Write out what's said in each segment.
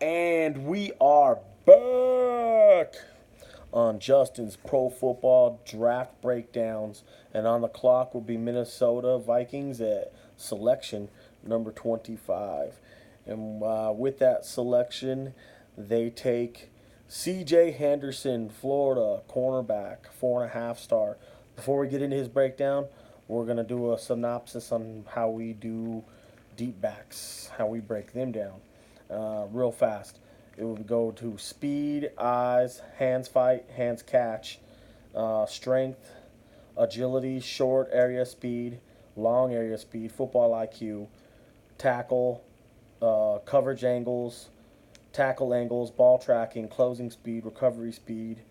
And we are back on Justin's Pro Football Draft Breakdowns. And on the clock will be Minnesota Vikings at selection number 25. And with that selection, they take CJ Henderson, Florida, cornerback, 4.5 star. Before we get into his breakdown, we're going to do a synopsis on how we do deep backs, how we break them down real fast. It would go to speed, eyes, hands fight, hands catch, strength, agility, short area speed, long area speed, football IQ, tackle, coverage angles, tackle angles, ball tracking, closing speed, recovery speed,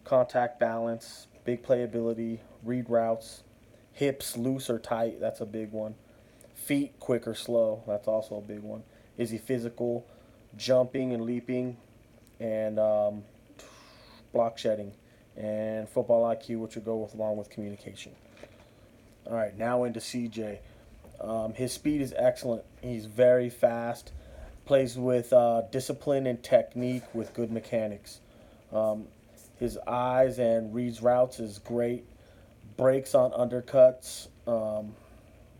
contact balance, big playability, read routes, hips loose or tight, that's a big one. Feet quick or slow, that's also a big one. Is he physical, jumping and leaping, and block shedding, and football IQ, which would go with along with communication. All right, now into CJ. His speed is excellent. He's very fast. Plays with discipline and technique with good mechanics. Um, his eyes and reads routes is great. Breaks on undercuts.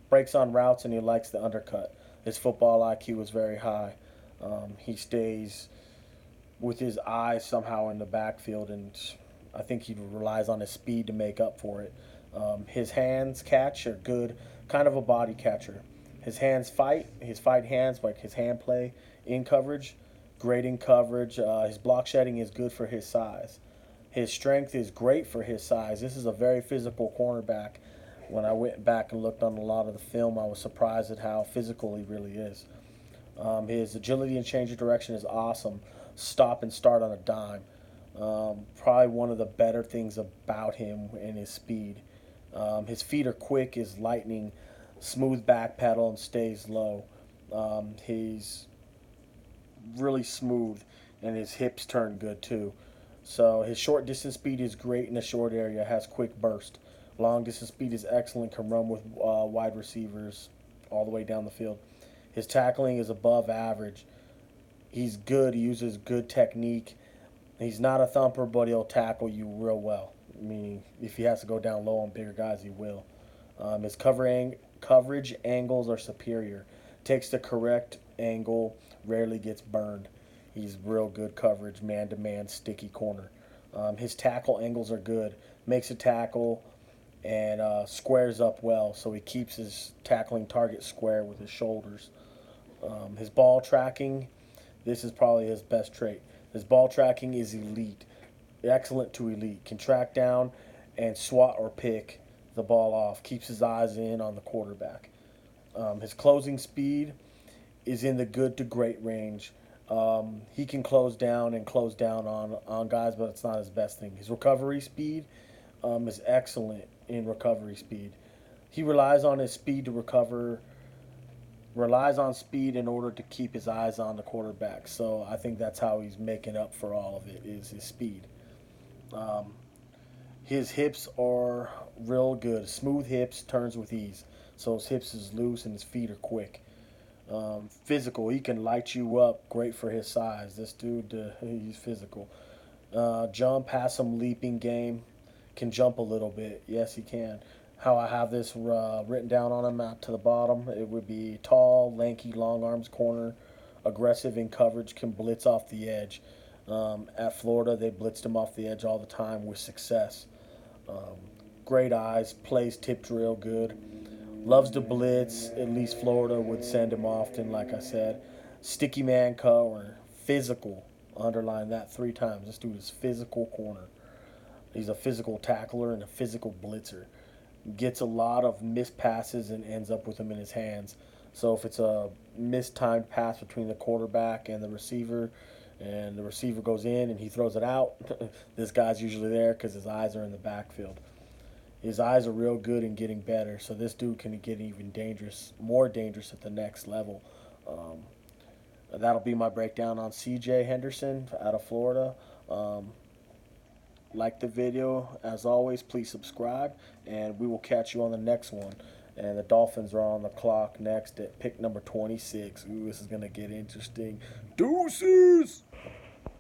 Breaks on routes, and he likes the undercut. His football IQ is very high. He stays with his eyes somehow in the backfield, and I think he relies on his speed to make up for it. His hands catch are good, kind of a body catcher. His fight hands, like his hand play in coverage, great in coverage. His block shedding is good for his size. His strength is great for his size. This is a very physical cornerback. When I went back and looked on a lot of the film, I was surprised at how physical he really is. His agility and change of direction is awesome. Stop and start on a dime. Probably one of the better things about him and his speed. His feet are quick, his lightning, smooth back pedal, and stays low. He's really smooth, and his hips turn good too. So his short distance speed is great in the short area, has quick burst. Long distance speed is excellent, can run with wide receivers all the way down the field. His tackling is above average. He's good. He uses good technique. He's not a thumper, but he'll tackle you real well. Meaning, if he has to go down low on bigger guys, he will. His coverage angles are superior. Takes the correct angle, rarely gets burned. He's real good coverage, man to man, sticky corner. His tackle angles are good. Makes a tackle and squares up well, so he keeps his tackling target square with his shoulders. His ball tracking, this is probably his best trait. His ball tracking is elite, excellent to elite. Can track down and swat or pick the ball off. Keeps his eyes in on the quarterback. His closing speed is in the good to great range. He can close down on guys, but it's not his best thing. His recovery speed is excellent in recovery speed. He relies on his speed to recover, relies on speed in order to keep his eyes on the quarterback. So I think that's how he's making up for all of it is his speed. Um, his hips are real good. Smooth hips, turns with ease. So his hips is loose and his feet are quick. Physical, he can light you up. Great for his size. This dude, he's physical. Jump has some leaping game. Can jump a little bit. Yes, he can. How I have this written down on him out to the bottom, it would be tall, lanky, long arms, corner, aggressive in coverage, can blitz off the edge. At Florida, they blitzed him off the edge all the time with success. Um, Great eyes, plays tip drill good. Loves to blitz. At least Florida would send him often, like I said. Sticky man cover, physical. Underline that 3 times. This dude is physical corner. He's a physical tackler and a physical blitzer. Gets a lot of missed passes and ends up with them in his hands. So if it's a mistimed pass between the quarterback and the receiver goes in and he throws it out, this guy's usually there because his eyes are in the backfield. His eyes are real good and getting better, so this dude can get even more dangerous at the next level. Um, that'll be my breakdown on CJ Henderson out of Florida. Um, like the video. As always, please subscribe, and we will catch you on the next one. And the Dolphins are on the clock next at pick number 26. Ooh, this is going to get interesting. Deuces!